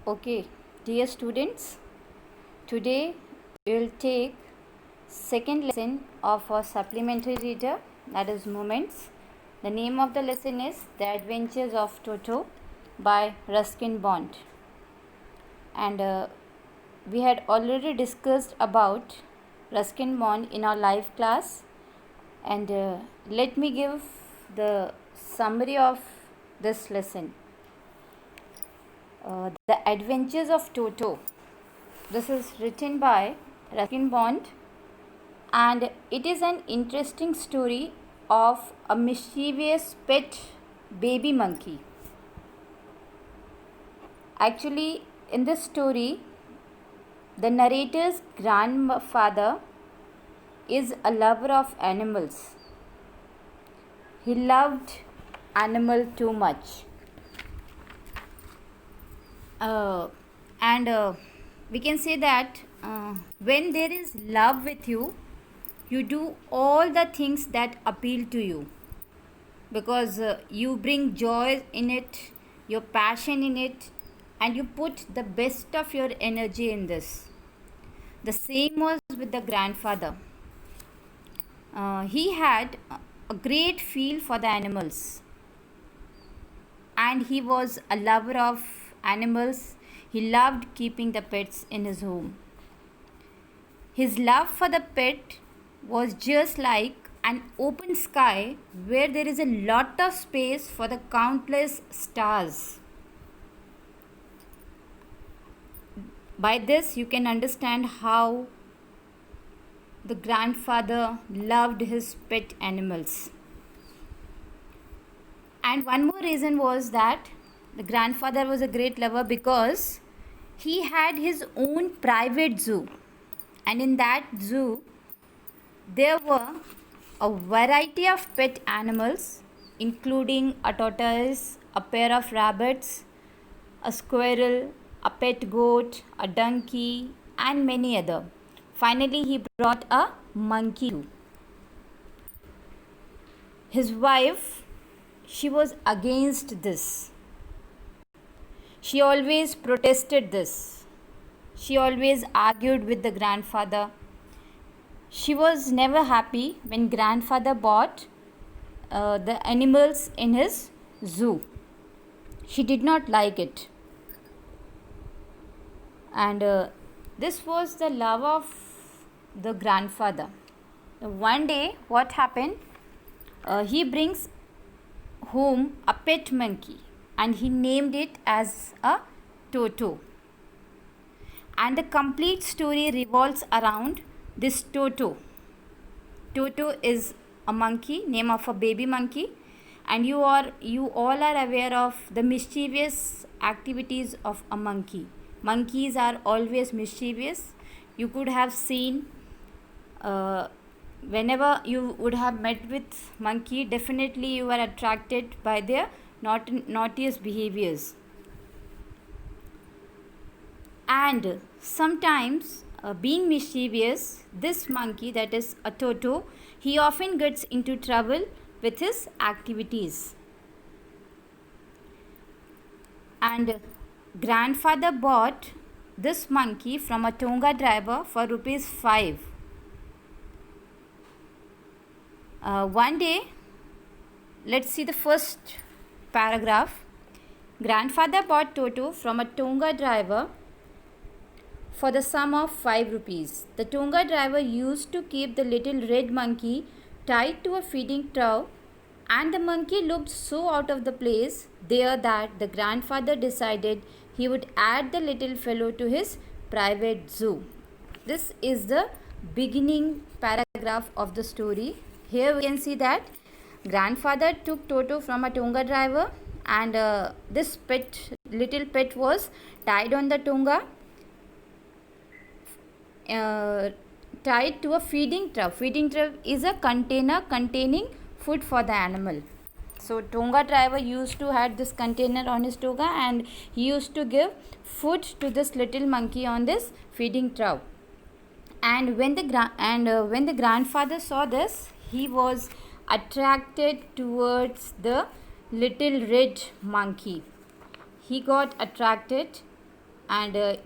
Okay, dear students, today we will take second lesson of our supplementary reader, that is Moments. The name of the lesson is The Adventures of Toto by Ruskin Bond. And we had already discussed about Ruskin Bond in our live class. And let me give the summary of this lesson. The Adventures of Toto. This is written by Ruskin Bond, and it is an interesting story of a mischievous pet baby monkey. Actually, in this story, the narrator's grandfather is a lover of animals. He loved animal too much. And we can say that when there is love with you, you do all the things that appeal to you, because you bring joy in it, your passion in it, and you put the best of your energy in this. The same was with the grandfather. He had a great feel for the animals, and he was a lover of animals. He loved keeping the pets in his home. His love for the pet was just like an open sky where there is a lot of space for the countless stars. By this, you can understand how the grandfather loved his pet animals. And one more reason was that the grandfather was a great lover because he had his own private zoo. And in that zoo, there were a variety of pet animals, including a tortoise, a pair of rabbits, a squirrel, a pet goat, a donkey, and many other. Finally, he brought a monkey too. His wife, she was against this. She always protested this. She always argued with the grandfather. She was never happy when grandfather bought the animals in his zoo. She did not like it. And this was the love of the grandfather. One day, what happened? He brings home a pet monkey and he named it as a Toto. And the complete story revolves around this Toto. Toto is a monkey, name of a baby monkey, and you all are aware of the mischievous activities of a monkey. Monkeys are always mischievous. You could have seen whenever you would have met with monkey, definitely you are attracted by their naughtiest behaviors. And sometimes, being mischievous, this monkey, that is a Toto, he often gets into trouble with his activities. And grandfather bought this monkey from a Tonga driver for rupees 5. One day, let's see the first paragraph. Grandfather bought Toto from a Tonga driver for the sum of 5 rupees. The Tonga driver used to keep the little red monkey tied to a feeding trough, and the monkey looked so out of the place there that the grandfather decided he would add the little fellow to his private zoo. This is the beginning paragraph of the story. Here we can see that grandfather took Toto from a Tonga driver, and this little pet was tied on the Tonga, tied to a feeding trough. Feeding trough is a container containing food for the animal. So Tonga driver used to have this container on his Tonga, and he used to give food to this little monkey on this feeding trough. And when the grandfather saw this, he was attracted towards the little red monkey. He got attracted and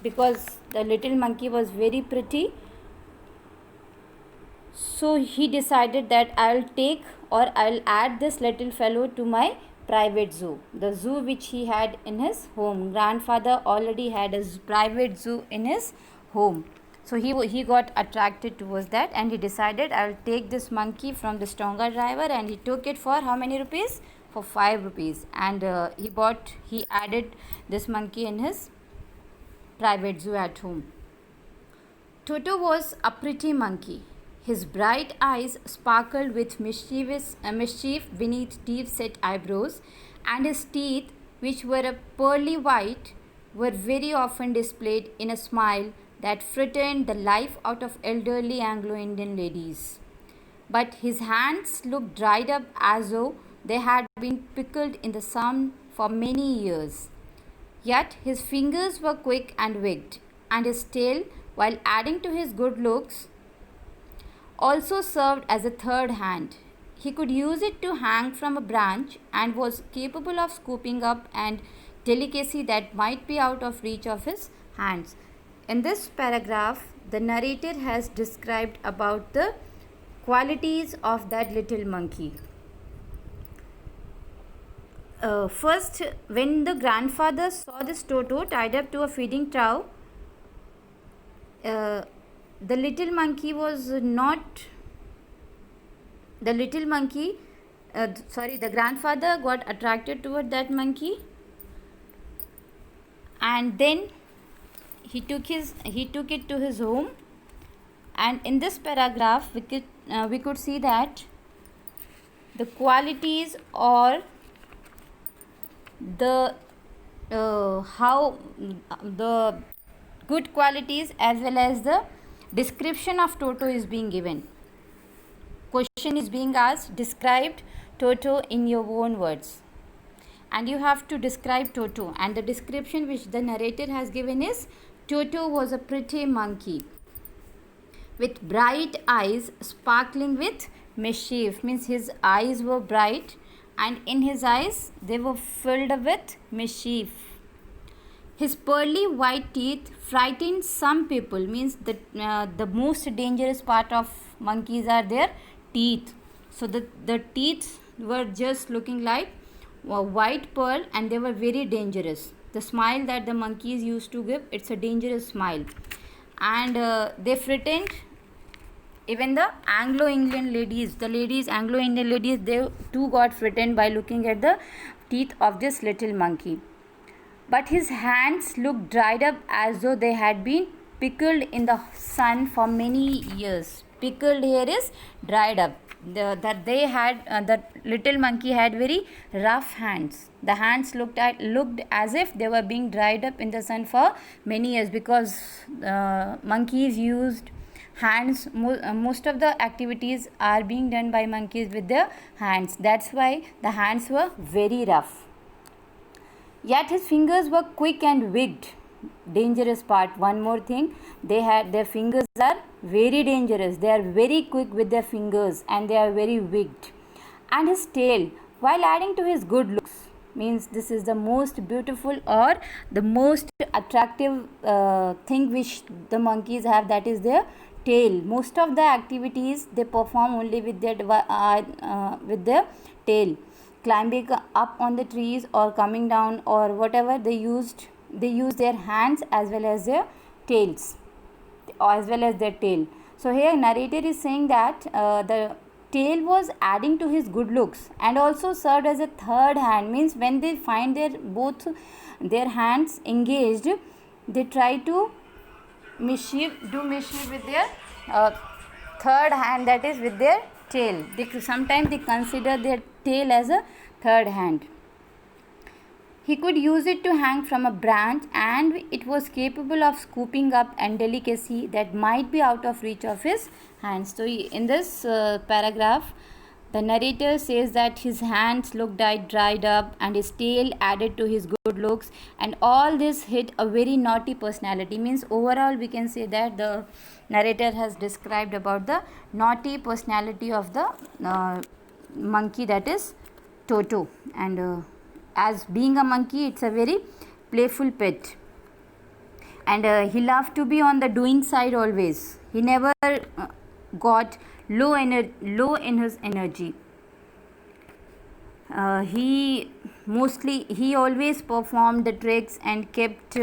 because the little monkey was very pretty, so he decided that I'll add this little fellow to my private zoo, the zoo which he had in his home. Grandfather already had a private zoo in his home. So he got attracted towards that, and he decided, I'll take this monkey from this Tonga driver, and he took it for how many rupees? For 5 rupees. And he added this monkey in his private zoo at home. Toto was a pretty monkey. His bright eyes sparkled with mischief beneath deep-set eyebrows, and his teeth, which were a pearly white, were very often displayed in a smile that frightened the life out of elderly Anglo-Indian ladies. But his hands looked dried up as though they had been pickled in the sun for many years. Yet his fingers were quick and wigged, and his tail, while adding to his good looks, also served as a third hand. He could use it to hang from a branch and was capable of scooping up and delicacy that might be out of reach of his hands. In this paragraph, the narrator has described about the qualities of that little monkey. First, when the grandfather saw this Toto tied up to a feeding trough, the little monkey the grandfather got attracted toward that monkey, and then he took it to his home. And in this paragraph we could see that the qualities or the how the good qualities as well as the description of Toto is being given. Question is being asked, describe Toto in your own words, and you have to describe Toto, and the description which the narrator has given is, Toto was a pretty monkey with bright eyes sparkling with mischief, means his eyes were bright and in his eyes they were filled with mischief. His pearly white teeth frightened some people, means the most dangerous part of monkeys are their teeth. So the teeth were just looking like white pearl, and they were very dangerous. The smile that the monkeys used to give, it's a dangerous smile, and they frightened even the Anglo-Indian ladies. Anglo-Indian ladies, they too got frightened by looking at the teeth of this little monkey. But his hands looked dried up as though they had been pickled in the sun for many years. Pickled here is dried up. The little monkey had very rough hands. The hands looked as if they were being dried up in the sun for many years, because monkeys used hands. Most of the activities are being done by monkeys with their hands. That's why the hands were very rough. Yet his fingers were quick and wigged. Dangerous part. One more thing, their fingers are very dangerous. They are very quick with their fingers and they are very wigged. And his tail, while adding to his good looks, means this is the most beautiful or the most attractive thing which the monkeys have, that is their tail. Most of the activities they perform only with their tail. Climbing up on the trees or coming down or whatever, they use their hands as well as their tails, as well as their tail. So here narrator is saying that the tail was adding to his good looks and also served as a third hand, means when they find both their hands engaged, they try to do mischief with their third hand, that is with their tail. Sometimes they consider their tail as a third hand. He could use it to hang from a branch, and it was capable of scooping up and delicacy that might be out of reach of his hands. So in this paragraph, the narrator says that his hands looked dried up and his tail added to his good looks, and all this hid a very naughty personality. Means overall we can say that the narrator has described about the naughty personality of the monkey, that is Toto. And as being a monkey, it's a very playful pet. and he loved to be on the doing side always. He never got low in his energy. He always performed the tricks and kept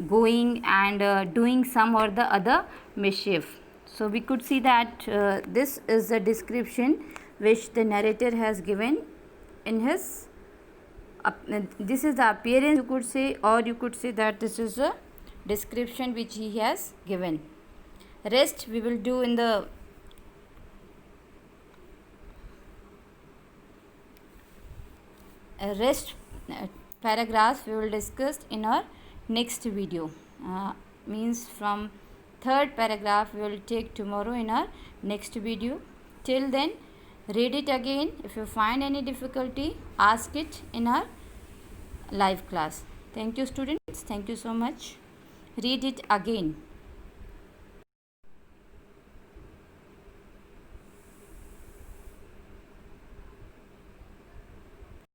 going and doing some or the other mischief. So we could see that this is the description which the narrator has given in his this is the appearance, you could say, or you could say that this is a description which he has given. Rest we will do in the rest paragraphs we will discuss in our next video. Means from third paragraph we will take tomorrow in our next video. Till then, read it again. If you find any difficulty, ask it in our live class. Thank you, students. Thank you so much. Read it again.